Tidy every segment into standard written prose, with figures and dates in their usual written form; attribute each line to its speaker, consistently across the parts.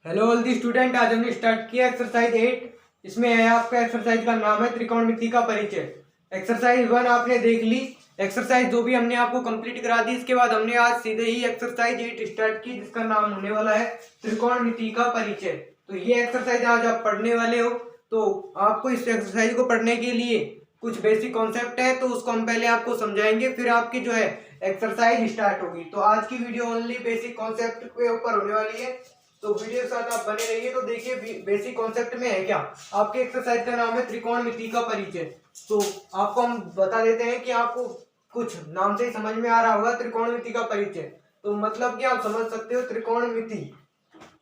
Speaker 1: Hello all the student, आज हमने start किया एक्सरसाइज 8। इसमें है आपका एक्सरसाइज का नाम है त्रिकोणमिति का परिचय। एक्सरसाइज 1 आपने देख ली। एक्सरसाइज 2 भी हमने आपको कंप्लीट करा दी। इसके बाद हमने आज सीधे ही एक्सरसाइज 8 स्टार्ट की, जिसका नाम होने वाला है त्रिकोणमिति का परिचय। तो ये एक्सरसाइज आज आप पढ़ने वाले हो। तो आपको इस एक्सरसाइज को पढ़ने के लिए कुछ बेसिक कॉन्सेप्ट है, तो उसको हम पहले आपको समझाएंगे, फिर आपकी जो है एक्सरसाइज स्टार्ट होगी। तो आज की वीडियो ओनली बेसिक कॉन्सेप्ट के ऊपर होने वाली है, तो वीडियो के साथ आप बने रहिए। तो देखिए बेसिक कॉन्सेप्ट में है क्या, आपके एक्सरसाइज का नाम है त्रिकोणमिति का परिचय। तो आपको हम बता देते हैं कि आपको कुछ नाम से ही समझ में आ रहा होगा त्रिकोणमिति का परिचय। तो मतलब कि आप समझ सकते हो त्रिकोणमिति।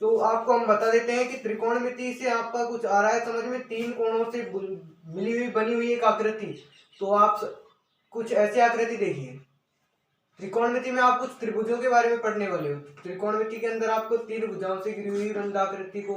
Speaker 1: तो आपको हम बता देते हैं कि त्रिकोणमिति से आपका कुछ आ रहा है समझ में, तीन कोणों से मिली हुई बनी हुई एक आकृति। तो आप कुछ ऐसी आकृति देखिए। त्रिकोणमिति में आप कुछ त्रिभुजों के बारे में पढ़ने वाले हो। त्रिकोणमिति के अंदर आपको तीन भुजाओं से घिरी हुई बंद आकृति को,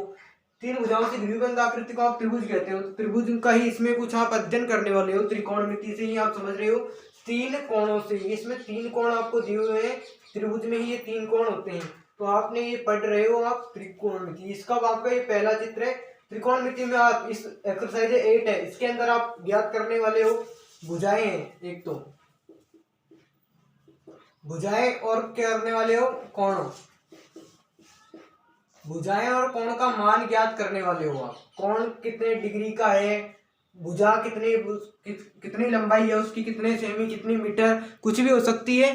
Speaker 1: तीन भुजाओं से घिरी हुई बंद आकृति को आप त्रिभुज कहते हो। तो त्रिभुज का ही इसमें कुछ आप अध्ययन करने वाले हो। त्रिकोणमिति से ही आप समझ रहे हो तीन कोणों से, इसमें तीन कोण आपको दिए हुए हैं। त्रिभुज में ही ये तीन कोण होते हैं। तो आपने ये पढ़ रहे हो आप त्रिकोणमिति। इसका आपका ये पहला चित्र है। त्रिकोणमिति में आप इस एक्सरसाइज 8 है, इसके अंदर आप ज्ञात करने वाले हो भुजाएं हैं। एक तो भुजाएं और क्या करने वाले हो, कोण। भुजाएं और कोण का मान ज्ञात करने वाले हो आप। कोण कितने डिग्री का है, भुजा कितनी लंबाई है उसकी, कितने सेमी, कितनी मीटर, कुछ भी हो सकती है।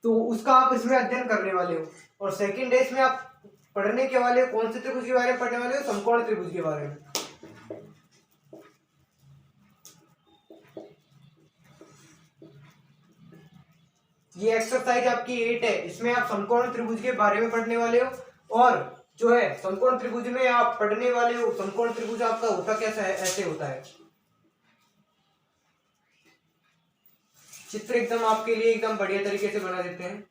Speaker 1: तो उसका आप इसमें अध्ययन करने वाले हो। और सेकंड डे इसमें आप पढ़ने के वाले हो कौन से त्रिभुज के बारे में पढ़ने वाले हो, समकोण त्रिभुज के बारे में। ये एक्सरसाइज आपकी 8 है, इसमें आप समकोण त्रिभुज के बारे में पढ़ने वाले हो। और जो है समकोण त्रिभुज में आप पढ़ने वाले हो, समकोण त्रिभुज आपका होता कैसा है, ऐसे होता है। चित्र एकदम आपके लिए एकदम बढ़िया तरीके से बना देते हैं।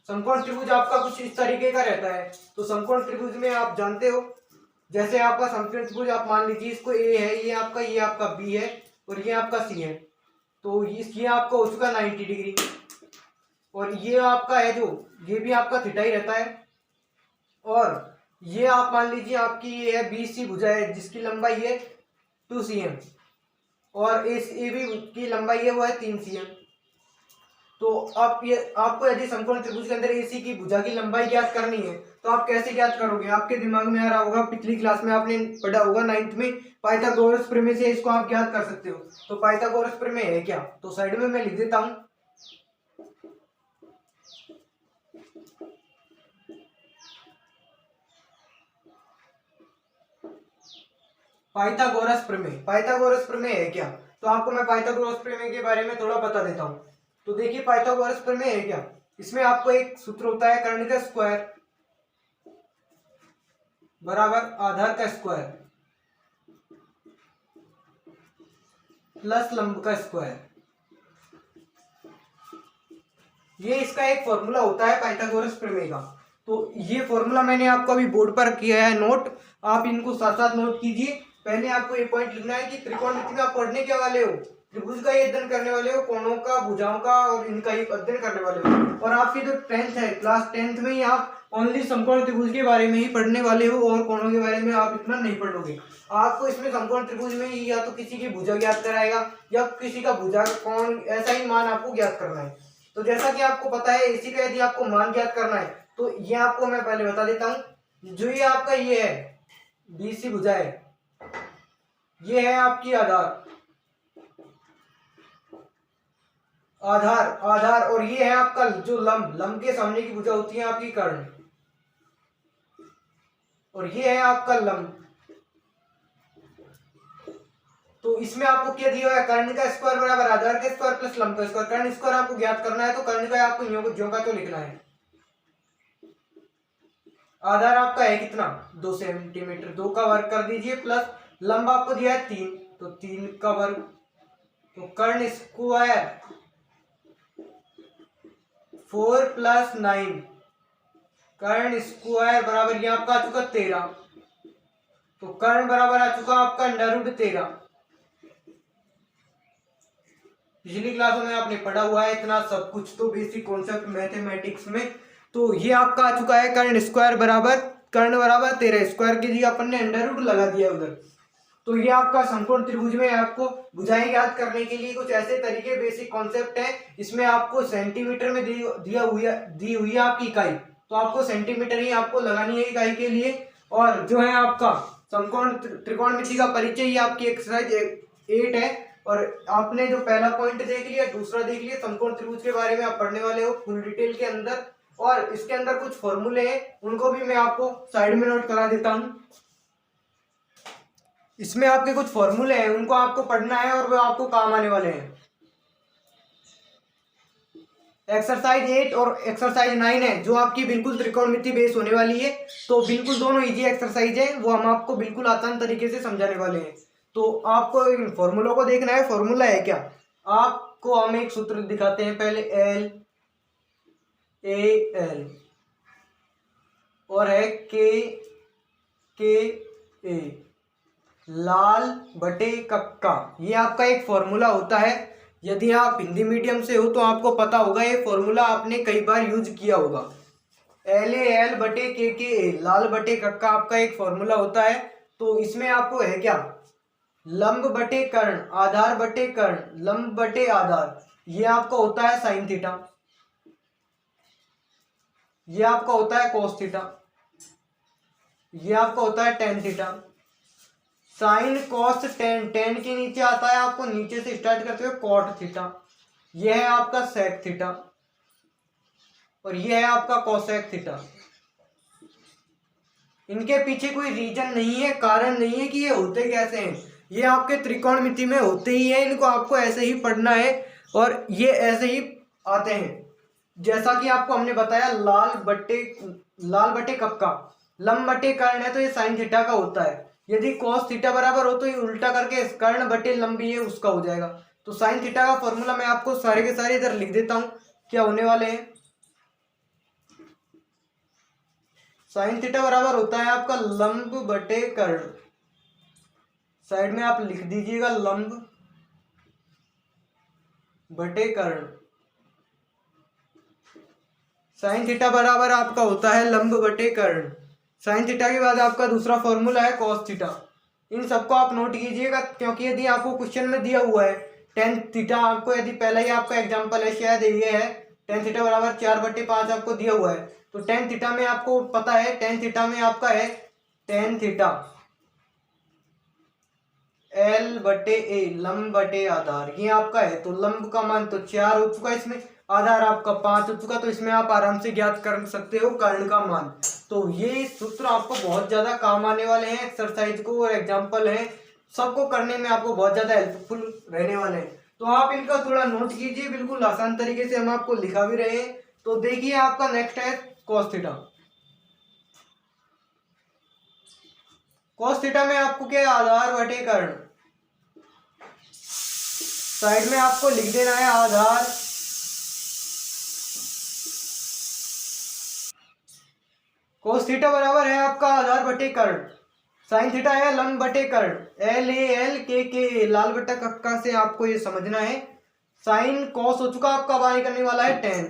Speaker 1: समकोण त्रिभुज आपका कुछ इस तरीके का रहता है। तो समकोण त्रिभुज में आप जानते हो, जैसे आपका समकोण त्रिभुज आप मान लीजिए इसको ए है, ये आपका बी है और ये आपका सी है। तो ये आपका हो चुका 90 डिग्री। और ये आपका है जो, ये भी आपका थीटा ही रहता है। और ये आप मान लीजिए आपकी ये है बी सी भुजा है, जिसकी लंबाई है 2 cm और इस ए बी की लंबाई है वो है 3 cm। तो आप ये आपको यदि समकोण त्रिभुज के अंदर एसी की भुजा की लंबाई ज्ञात करनी है, तो आप कैसे ज्ञात करोगे। आपके दिमाग में आ रहा होगा, पिछली क्लास में आपने पढ़ा होगा 9th में, पाइथागोरस प्रमेय से इसको आप ज्ञात कर सकते हो। तो पाइथागोरस प्रमेय है क्या, तो साइड में मैं लिख देता हूं। पाइथागोरस प्रमेय, पाइथागोरस प्रमेय है क्या, तो आपको मैं पाइथागोरस प्रमेय के बारे में थोड़ा बता देता हूं। तो देखिए पाइथागोरस प्रमेय है क्या, इसमें आपको एक सूत्र होता है, कर्ण का स्क्वायर बराबर आधार का स्क्वायर प्लस लंब का स्क्वायर। ये इसका एक फॉर्मूला होता है पाइथागोरस प्रमेय का। तो ये फॉर्मूला मैंने आपको अभी बोर्ड पर किया है नोट, आप इनको साथ साथ नोट कीजिए। पहले आपको ये पॉइंट लिखना है कि त्रिकोणमिति में आप पढ़ने के वाले हो, त्रिभुज का ही अध्ययन करने वाले हो, कोणों का, भुजाओं का और इनका ही अध्ययन करने वाले हो। और आपकी जो 10th है, क्लास 10th में ही आप ओनली समकोण त्रिभुज के बारे में ही पढ़ने वाले हो, और कोणों के बारे में आप इतना नहीं पढ़ोगे। आपको इसमें समकोण त्रिभुज में ही या तो किसी की भुजा ज्ञात कराएगा या किसी का भुजा कोण, ऐसा ही मान आपको ज्ञात करना है। तो जैसा कि आपको पता है, इसी का यदि आपको मान ज्ञात करना है, तो ये आपको मैं पहले बता देता हूं। जो ये आपका ये है बीसी भुजा है, ये है आपकी आधार आधार आधार और ये है आपका जो लंब, लंब के सामने की भुजा होती है आपकी कर्ण, और ये है आपका लंब। तो इसमें आपको क्या दिया हुआ है, कर्ण का स्क्वायर बराबर आधार का स्क्वायर प्लस लंब का स्क्वायर। कर्ण स्क्वायर आपको ज्ञात करना है, तो कर्ण का आपको ज्यों का तो लिखना है। आधार आपका है कितना, 2 सेंटीमीटर, 2 का वर्ग कर दीजिए, प्लस लंब आपको दिया है 3, तो 3 का वर्ग। तो कर्ण स्क्वायर 4 + 9, कर्ण स्क्वायर बराबर ये आपका आ चुका 13। तो कर्ण बराबर आ चुका आपका √13। पिछली क्लासों में आपने पढ़ा हुआ है इतना सब कुछ, तो बेसिक कॉन्सेप्ट मैथमेटिक्स में। तो ये आपका आ चुका है कर्ण स्क्वायर बराबर कर्ण बराबर 13 स्क्वायर की जगह अपन ने अंडर रूट लगा दिया उधर। तो ये आपका समकोण त्रिभुज में आपको भुजाएं ज्ञात करने के लिए कुछ ऐसे तरीके बेसिक कॉन्सेप्ट है। इसमें आपको सेंटीमीटर में दी हुई है आपकी इकाई, तो आपको सेंटीमीटर ही आपको लगानी है इकाई के लिए। और जो है आपका समकोण त्रिकोणमिति का परिचय, ये आपकी एक्सरसाइज 8 है। और आपने जो पहला पॉइंट देख लिया, दूसरा देख लिया, समकोण त्रिभुज के बारे में आप पढ़ने वाले हो फुल डिटेल के अंदर। और इसके अंदर कुछ फॉर्मूले हैं, उनको भी मैं आपको साइड में नोट करा देता हूं। इसमें आपके कुछ फॉर्मूले हैं, उनको आपको पढ़ना है और वो आपको काम आने वाले हैं। एक्सरसाइज 8 और एक्सरसाइज 9 है जो आपकी बिल्कुल त्रिकोणमिति बेस होने वाली है। तो बिल्कुल दोनों इजी एक्सरसाइज है, वो हम आपको बिल्कुल आसान तरीके से समझाने वाले हैं। तो आपको इन फॉर्मूलों को देखना है। फॉर्मूला है क्या, आपको हम एक सूत्र दिखाते हैं पहले, एल ए एल और है के ए, लाल बटे कक्का। ये आपका एक फॉर्मूला होता है। यदि आप हिंदी मीडियम से हो तो आपको पता होगा, ये फॉर्मूला आपने कई बार यूज किया होगा। एल ए एल बटे के ए, लाल बटे कक्का आपका एक फॉर्मूला होता है। तो इसमें आपको है क्या, लंब बटे कर्ण, आधार बटे कर्ण, लंब बटे आधार, ये आपका होता है साइन थीटा, ये आपका होता है कोस थीटा, ये आपका होता है tan theta. Sine cos tan, ten के नीचे आता है आपको नीचे से स्टार्ट करते हुए कॉट थीटा, यह है आपका सेक थीटा, और यह है आपका कोसेक थीटा। इनके पीछे कोई रीजन नहीं है, कारण नहीं है कि ये होते कैसे हैं, ये आपके त्रिकोणमिति में होते ही है। इनको आपको ऐसे ही पढ़ना है और ये ऐसे ही आते हैं। जैसा कि आपको हमने बताया, लाल बटे कक्का, लंब बटे कर्ण है तो ये साइन थीटा का होता है। यदि cos थीटा बराबर हो तो ये उल्टा करके कर्ण बटे लंब ये उसका हो जाएगा। तो साइन थीटा का फॉर्मूला मैं आपको सारे के सारे इधर लिख देता हूं, क्या होने वाले हैं। साइन थीटा बराबर होता है आपका लंब बटे कर्ण, साइड में आप लिख दीजिएगा लंब बटे कर्ण। साइन थीटा बराबर आपका होता है लंब बटे कर्ण। साइन थीटा के बाद आपका दूसरा फॉर्मूला है कॉस थीटा। इन सबको आप नोट कीजिएगा, क्योंकि यदि आपको क्वेश्चन में दिया हुआ है टेन थीटा, आपको यदि पहला ही आपका एग्जांपल है, शायद ये है टेन थीटा बराबर 4/5 आपको दिया हुआ है। तो टेन थीटा में आपको पता है, टेन थीटा में आपका है टेन थीटा एल बटे ए, लंब बटे आधार, ये आपका है। तो लंब का मान तो 4 हो चुका, इसमें आधार आपका 5 हो चुका, तो इसमें आप आराम से ज्ञात कर सकते हो कर्ण का मान। तो ये सूत्र आपको बहुत ज्यादा काम आने वाले हैं, एक्सरसाइज को और एग्जाम्पल है सबको करने में आपको बहुत ज्यादा हेल्पफुल रहने वाले हैं। तो आप इनका थोड़ा नोट कीजिए, बिल्कुल आसान तरीके से हम आपको लिखा भी रहे हैं। तो देखिए आपका नेक्स्ट है कॉस थीटा। कॉस थीटा में आपको क्या, आधार बटे कर्ण, साइड में आपको लिख देना है आधार कोस थीटा बराबर है आपका आधार बटे कर्ण, साइन थीटा है लंब बटे कर्ण, एल ए एल के लाल बटा कक्का से आपको ये समझना है। साइन कॉस हो चुका, आपका बाय करने वाला है टेन,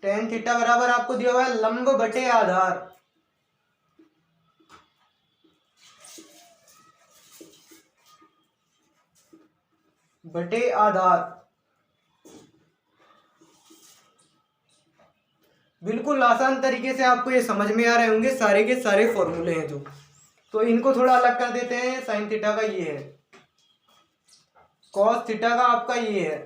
Speaker 1: टेन थीटा बराबर आपको दिया हुआ है लंब बटे आधार, बटे आधार। बिल्कुल आसान तरीके से आपको ये समझ में आ रहे होंगे, सारे के सारे फॉर्मूले हैं जो। तो इनको थोड़ा अलग कर देते हैं। साइन थीटा का ये है, कॉस थीटा का आपका ये है,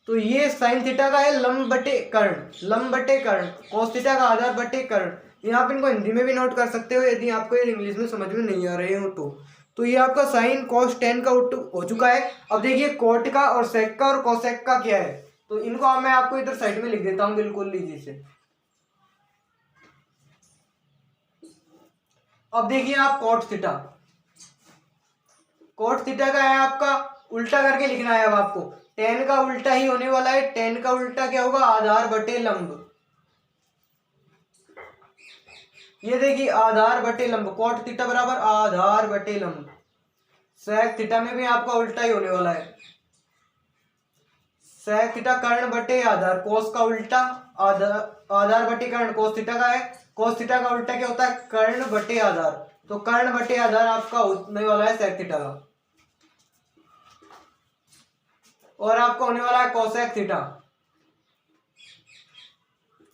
Speaker 1: तो ये साइन थीटा का है लंब बटे कर्ण, लंब बटे कर्ण, कॉस थीटा का आधार बटे कर्ण। ये आप इनको हिंदी में भी नोट कर सकते हो यदि आपको ये इंग्लिश में समझ में नहीं आ रहे हो तो ये आपका साइन कॉस टेन का हो चुका है। अब देखिए कोट का और सेक का और कोसेक का क्या है, तो इनको मैं आपको इधर साइड में लिख देता हूं, बिल्कुल लीजिए से। अब देखिए आप कोट थीटा, कोट थीटा का है आपका उल्टा करके लिखना है। अब आपको टेन का उल्टा ही होने वाला है, टेन का उल्टा क्या होगा, आधार बटे लंब। ये देखिए आधार बटे लंब, कोट थीटा बराबर आधार बटे लंब। सेक थीटा में भी आपका उल्टा ही होने वाला है, सेक थीटा कर्ण बटे आधार, कोस का उल्टा आधार आधार बटे कर्ण cos थीटा का है। cos थीटा का उल्टा क्या होता है, कर्ण बटे आधार। तो कर्ण बटे आधार आपका होने वाला है sec थीटा का, और आपका होने वाला है cosec थीटा।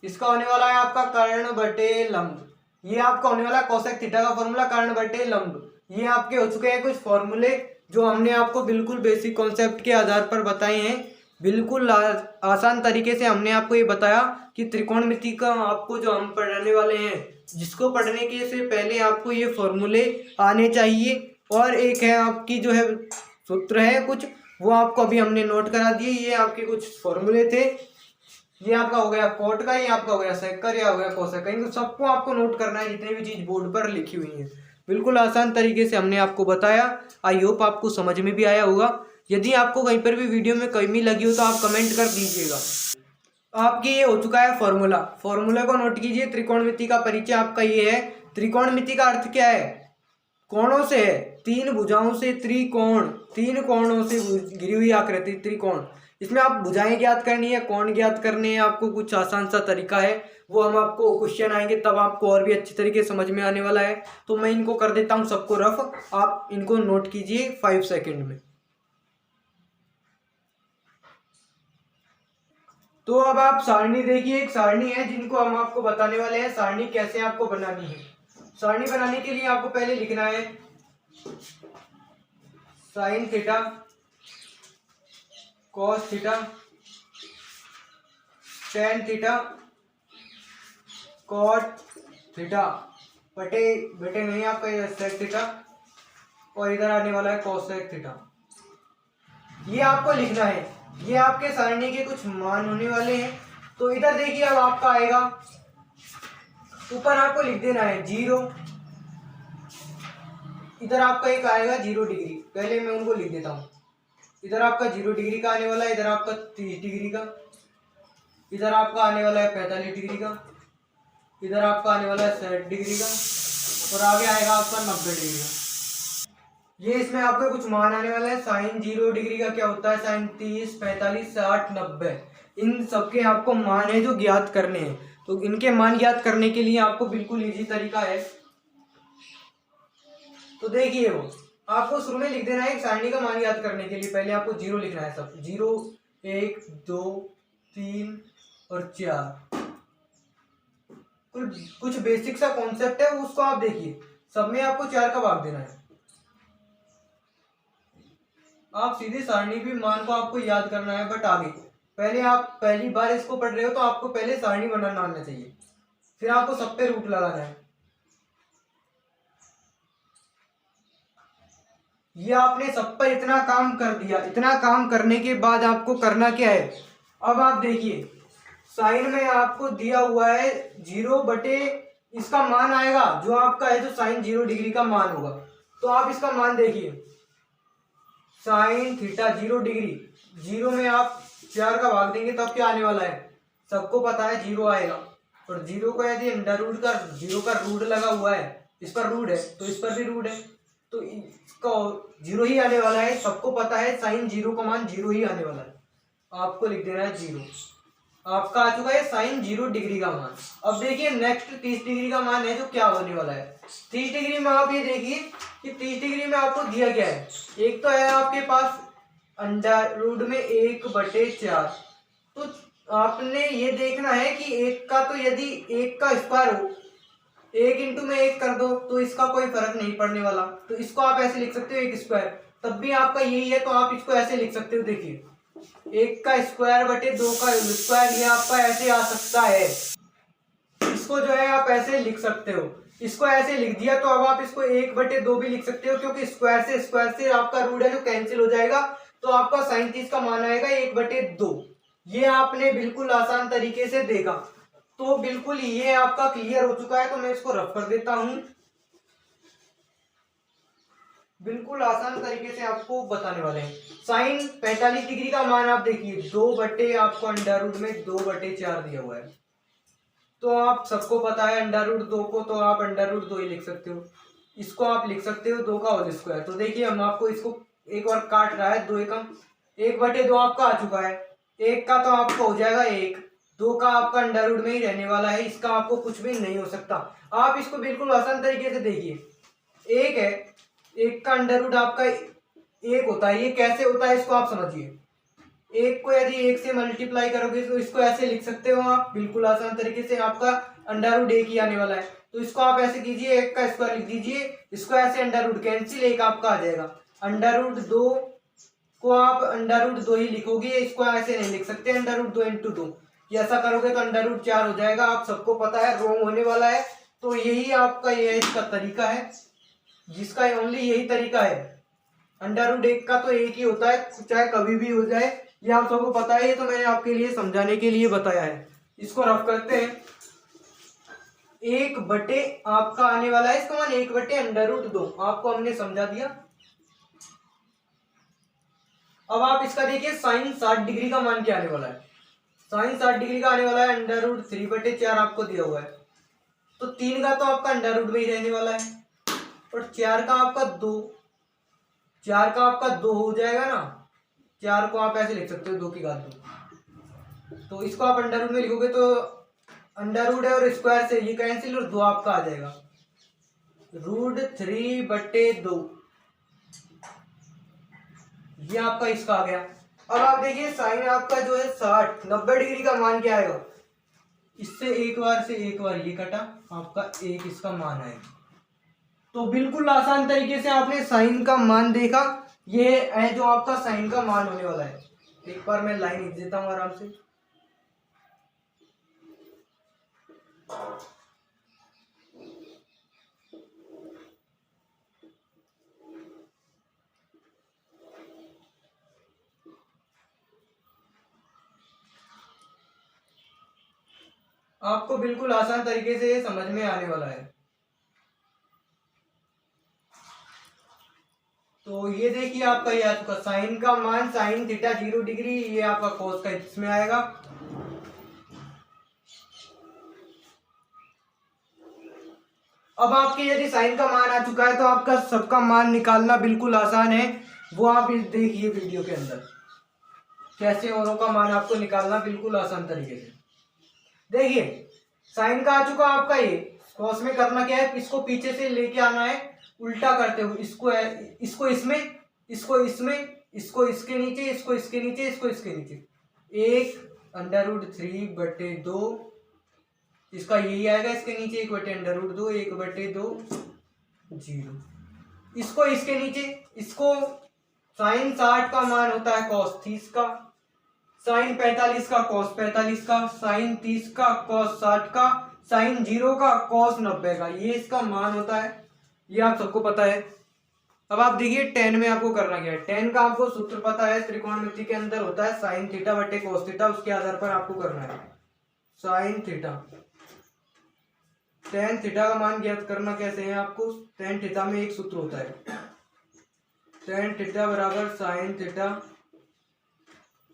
Speaker 1: इसका होने वाला है आपका कर्ण बटे लंब। ये आपका होने वाला है cosec थीटा का फॉर्मूला, कर्ण बटे लंब। ये आपके हो चुके हैं कुछ फॉर्मूले जो हमने आपको बिल्कुल बेसिक कॉन्सेप्ट के आधार पर बताए हैं। बिल्कुल आसान तरीके से हमने आपको ये बताया कि त्रिकोणमिति का आपको जो हम पढ़ाने वाले हैं, जिसको पढ़ने के से पहले आपको ये फॉर्मूले आने चाहिए। और एक है आपकी जो है सूत्र है कुछ, वो आपको अभी हमने नोट करा दिए। ये आपके कुछ फॉर्मूले थे। ये आपका हो गया कोट का, ये आपका हो गया सेक का, ये हो गया कोसेक का। इनको सबको आपको नोट करना है, जितने भी चीज बोर्ड पर लिखी हुई है। बिल्कुल आसान तरीके से हमने आपको बताया। आई होप आपको समझ में भी आया होगा। यदि आपको कहीं पर भी वीडियो में कमी लगी हो तो आप कमेंट कर दीजिएगा। आपके ये हो चुका है फॉर्मूला। फॉर्मूला को नोट कीजिए। त्रिकोणमिति का परिचय आपका ये है। त्रिकोणमिति का अर्थ क्या है, कोणों से है, तीन भुजाओं से त्रिकोण, तीन कोणों से घिरी हुई आकृति त्रिकोण। इसमें आप भुजाएं ज्ञात करनी है, कोण ज्ञात करने हैं आपको। कुछ आसान सा तरीका है, वो हम आपको क्वेश्चन आएंगे तब आपको और भी अच्छी तरीके से समझ में आने वाला है। तो मैं इनको कर देता हूं सबको रफ, आप इनको नोट कीजिए 5 सेकंड में। तो अब आप सारणी देखिए। एक सारणी है जिनको हम आपको बताने वाले हैं सारणी कैसे आपको बनानी है। सारणी बनाने के लिए आपको पहले लिखना है sin theta cos theta tan theta cot theta बटे बटे नहीं आपका ये सेक थीटा, और इधर आने वाला है कोसेक थीटा। ये आपको लिखना है। ये आपके सारणी के कुछ मान होने वाले हैं। तो इधर देखिए, अब आपका आएगा ऊपर आपको लिख देना है 0। इधर आपका एक आएगा 0 डिग्री। पहले मैं उनको लिख देता हूँ। इधर आपका 0 डिग्री का आने वाला है, इधर आपका 30 डिग्री का, इधर आपका आने वाला है 45 डिग्री का, इधर आपका आने वाला है 60 डिग्री का, और आगे आएगा आपका 90 डिग्री का। ये इसमें आपके कुछ मान आने वाला है। साइन 0 डिग्री का क्या होता है, साइन 30, 45, 60, 90। इन सबके आपको मान है जो ज्ञात करने हैं। तो इनके मान ज्ञात करने के लिए आपको बिल्कुल इजी तरीका है। तो देखिए, वो आपको शुरू में लिख देना है एक सारणी का मान ज्ञात करने के लिए। पहले आपको 0 लिखना है, सब 0, 1, 2, 3 और 4। कुछ बेसिक सा कॉन्सेप्ट है, उसको आप देखिए। सब में आपको 4 का भाग देना है। आप सीधी सारणी भी मान को आपको याद करना है, बट आगे पहले आप पहली बार इसको पढ़ रहे हो तो आपको पहले सारणी बनाना आना चाहिए, फिर आपको सब पे रूट लगाना है। ये आपने सब पर इतना काम कर दिया। इतना काम करने के बाद आपको करना क्या है, अब आप देखिए साइन में आपको दिया हुआ है 0 बटे इसका मान आएगा जो आपका है, जो साइन 0 डिग्री का मान होगा। तो आप इसका मान देखिए, साइन थीटा 0 डिग्री, 0 में आप 4 का भाग देंगे तब क्या आने वाला है, सबको पता है 0 आएगा। और 0 को यदि अंडर रूट का 0 का रूट लगा हुआ है, इस पर रूट है तो इस पर भी रूट है, तो इसका 0 ही आने वाला है। सबको पता है साइन 0 का मान 0 ही आने वाला है। आपको लिख देना है 0। आपका आ चुका है साइन 0 डिग्री का मान। अब देखिए नेक्स्ट 30 डिग्री का मान है जो क्या होने वाला है। 30 डिग्री में आप ये देखिए कि 30 डिग्री में आपको दिया गया है, एक तो है आपके पास अंडर रूट में 1/4। तो आपने ये देखना है कि एक का, तो यदि 1 का स्क्वायर हो, 1 इंटू में 1 कर दो तो इसका कोई फर्क नहीं पड़ने वाला। तो इसको आप ऐसे लिख सकते हो 1 स्क्वायर, तब भी आपका यही है तो आप इसको ऐसे लिख सकते हो। देखिए 1 का स्क्वायर बटे 2 का स्क्वायर, ये आपका ऐसे आ सकता है। इसको जो है आप ऐसे लिख सकते हो। इसको ऐसे लिख दिया तो अब आप इसको 1/2 भी लिख सकते हो, क्योंकि स्क्वायर से आपका रूट है जो कैंसिल हो जाएगा। तो आपका साइन 30 का मान आएगा 1/2। ये आपने बिल्कुल आसान तरीके से देखा। तो बिल्कुल ये आपका क्लियर हो चुका है। तो मैं इसको रफ कर देता हूं। बिल्कुल आसान तरीके से आपको बताने वाले हैं। साइन 45 डिग्री का मान आप देखिए 2 बटे आपको अंडर रूट में 2/4 दिया हुआ है। तो आप सबको पता है अंडर रूट 2 को, तो आप अंडर रूट 2 ही लिख सकते हो। इसको आप लिख सकते हो 2 का होल स्क्वायर। तो देखिए हम आपको इसको एक और काट रहा है, 2 एकम 1/2 आपका आ चुका है। 1 का तो आपका हो जाएगा 1, 2 का आपका अंडर रूट में ही रहने वाला है, इसका आपको कुछ भी नहीं हो सकता। आप इसको बिल्कुल आसान तरीके से देखिए, एक है, एक का अंडर रूट आपका एक होता है। ये कैसे होता है इसको आप समझिए। एक को यदि एक से मल्टीप्लाई करोगे तो इसको ऐसे लिख सकते हो आप बिल्कुल आसान तरीके से, आपका अंडर रूट एक ही आने वाला है। तो इसको आप ऐसे कीजिए, एक का स्क्वायर लिख दीजिए, इसको ऐसे अंडर रूट कैंसिल, एक आपका आ जाएगा। अंडर रूट 2 को आप अंडर रूट 2 ही लिखोगे, इसको ऐसे नहीं लिख सकते अंडर रूट 2 इंटू 2। ये ऐसा करोगे तो अंडर रूट 4 हो जाएगा। आप सबको पता है रोंग होने वाला है। तो यही आपका ये इसका तरीका है, जिसका ओनली यही तरीका है। अंडर रूट एक का तो एक ही होता है, चाहे कभी भी हो जाए, ये आप सबको पता है। ये तो मैंने आपके लिए समझाने के लिए बताया है। इसको रफ करते हैं। 1 बटे आपका आने वाला है, इसका मान 1 बटे अंडर रूट 2, आपको हमने समझा दिया। अब आप इसका देखिए साइन 60 डिग्री का मान क्या आने वाला है। साइन 60 डिग्री का आने वाला है अंडर रूट 3 बटे 4 आपको दिया हुआ है। तो 3 का तो आपका अंडर रूट में ही रहने वाला है, और 4 का आपका 2, 4 का आपका 2 हो जाएगा ना। 4 को आप ऐसे लिख सकते हो 2 की घात 2। तो इसको आप अंडर रूट में लिखोगे तो अंडर रूट है और स्क्वायर से ये कैंसिल, और 2 आपका आ जाएगा रूट 3 बटे 2। ये आपका इसका आ गया। अब आप देखिए साइन आपका जो है 90 डिग्री का मान क्या आएगा। इससे एक बार ये कटा, आपका एक इसका मान आएगा। तो बिल्कुल आसान तरीके से आपने साइन का मान देखा। ये है जो आपका साइन का मान होने वाला है। एक बार मैं लाइन लिख देता हूं आराम से। आपको बिल्कुल आसान तरीके से ये समझ में आने वाला है। तो ये देखिए आपका ये आ चुका साइन का मान, साइन थीटा 0 डिग्री, ये आपका कोस का इसमें आएगा। अब आपके यदि साइन का मान आ चुका है तो आपका सबका मान निकालना बिल्कुल आसान है। वो आप देखिए वीडियो के अंदर कैसे औरों का मान आपको निकालना बिल्कुल आसान तरीके से। देखिए साइन का आ चुका आपका ये, कॉस में करना क्या है, इसको पीछे से लेके आना है उल्टा करते हुए। इसको इसमें, इसको इसमें, इसको इसके नीचे, इसको इसके नीचे, इसको इसके नीचे। 1 अंडर रूट 3 बटे 2, इसका यही आएगा। इसके नीचे 1 बटे अंडर रूट 2, 1 बटे 2 0। इसको इसके नीचे, इसको साइन 60 का मान होता है कॉस 30 का, साइन 45 का कॉस 45 का, साइन 30 का कॉस 60 का, साइन 0 का कॉस 90 का, ये इसका मान होता है। ये आप सबको पता है। अब आप देखिए टेन में आपको करना क्या है। टेन का आपको सूत्र पता है, त्रिकोणमिति के अंदर होता है साइन थीटा बटे कॉस थीटा, उसके आधार पर आपको करना है साइन थीटा। टेन थीटा का मान ज्ञात करना कैसे है आपको, टेन थीटा में एक सूत्र होता है, टेन थीटा बराबर साइन थीटा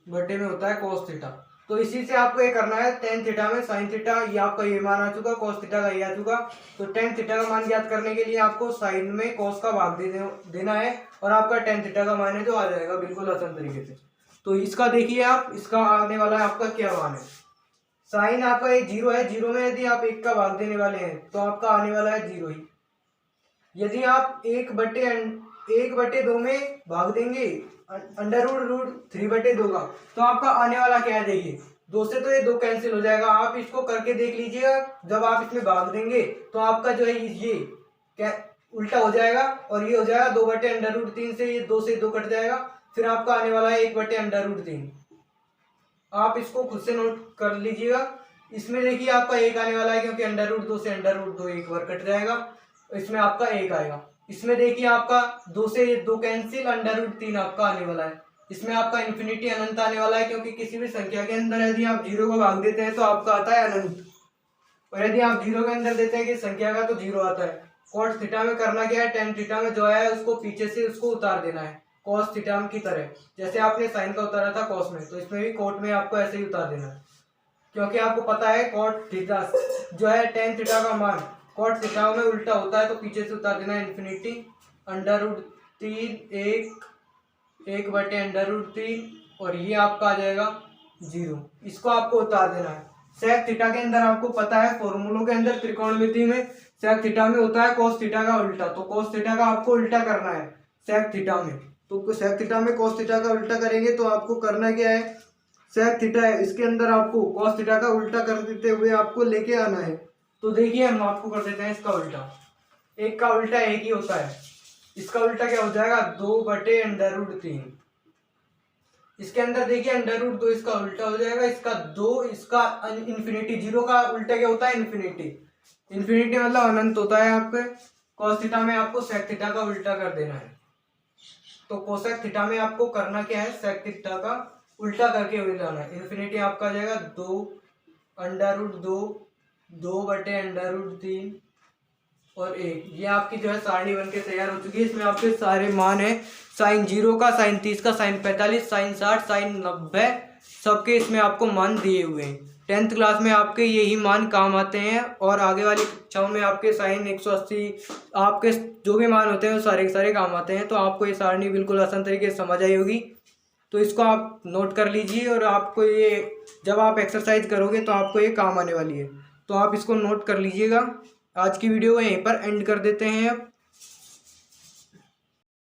Speaker 1: बटे में होता है कॉस थीटा। तो इसी से आपको ये करना है, टेन थीटा में साइन थीटा, ये आपका ये मान आ चुका, कॉस थीटा का ये आ चुका। तो टेन थीटा का मान ज्ञात करने के लिए आपको साइन में कॉस का भाग देना है, और आपका टेन थीटा का मान है जो आ जाएगा बिल्कुल आसान तरीके से। तो इसका देखिए आप, इसका आने वाला है आपका क्या मान है। साइन आपका ये 0 है, 0 में यदि आप 1 का भाग देने वाले हैं तो आपका आने वाला है 0 ही। यदि आप 1/2 में भाग देंगे अंडर रूट 3 बटे 2 का, तो आपका आने वाला क्या है देखिए, 2 से तो ये 2 कैंसिल हो जाएगा। आप इसको करके देख लीजिएगा, जब आप इसमें भाग देंगे तो आपका जो है ये क्या उल्टा हो जाएगा, और ये हो जाएगा 2/√3 से, ये 2 से 2 कट जाएगा, फिर आपका आने वाला है 1/√3। आप इसको खुद से नोट कर लीजिएगा। इसमें देखिए आपका 1 आने वाला है, क्योंकि अंडर रूट 2 से अंडर√2 एक बार कट जाएगा, इसमें आपका 1 आएगा। इसमें देखिए आपका 2 से 2 कैंसिल, अंडर√3 आपका आने वाला है। इसमें आपका इन्फिनिटी अनंत आने वाला है, क्योंकि किसी भी संख्या के अंदर यदि आप 0 को भाग देते हैं तो आपका आता है अनंत, और यदि आप 0 के अंदर देते हैं कि संख्या का, तो 0 आता है। कॉस थीटा में करना क्या है, टेन थीटा में जो है उसको पीछे से उसको उतार देना है कॉस थीटा की तरह, जैसे आपने साइन का उतारा था कॉस में, तो इसमें भी कोट में आपको ऐसे ही उतार देना है। क्योंकि आपको पता है कॉट थीटा जो है टेन थीटा का मान कॉट थीटा में उल्टा होता है, तो पीछे से उतार देना है इन्फिनिटी अंडर√3 1/√3, और ये आपका आ जाएगा 0। इसको आपको उतार देना है। सेक थीटा के अंदर आपको पता है फॉर्मूलों के अंदर त्रिकोणमिति में सेक थीटा में होता है कोस थीटा का उल्टा, तो कोस थीटा का आपको उल्टा करना है सेक थीटा में। तो सेक थीटा में कोस थीटा का उल्टा करेंगे तो आपको करना क्या है, सेक थीटा है इसके अंदर आपको कोस थीटा का उल्टा कर देते हुए आपको लेके आना है। तो देखिए हम आपको कर देते हैं इसका उल्टा। एक का उल्टा एक ही होता है, इसका उल्टा क्या हो जाएगा 2/√3। इसके अंदर देखिए √2 इसका उल्टा हो जाएगा, इसका 2, इसका इन्फिनिटी। 0 का उल्टा क्या होता है इन्फिनिटी। इन्फिनिटी मतलब अनंत होता है आपके। कॉस थीटा में आपको सेक थीटा का उल्टा कर देना है। तो कोसेक थीटा में आपको करना क्या है, सेक थीटा का उल्टा करके हुए जाना है। इन्फिनिटी आपका आ जाएगा 2/√2, 2/√3 और 1। ये आपकी जो है सारणी बन के तैयार हो चुकी है। इसमें आपके सारे मान है, साइन 0 का, साइन 30 का, साइन 45, साइन 60, साइन 90, सबके इसमें आपको मान दिए हुए हैं। 10th क्लास में आपके यही मान काम आते हैं और आगे वाली कक्षाओं में आपके साइन 180 आपके जो भी मान होते हैं वो सारे के सारे काम आते हैं। तो आपको ये सारणी बिल्कुल आसान तरीके से समझ आई होगी, तो इसको आप नोट कर लीजिए और आपको ये जब आप एक्सरसाइज करोगे तो आपको ये काम आने वाली है, तो आप इसको नोट कर लीजिएगा। आज की वीडियो को यहीं पर एंड कर देते हैं अब।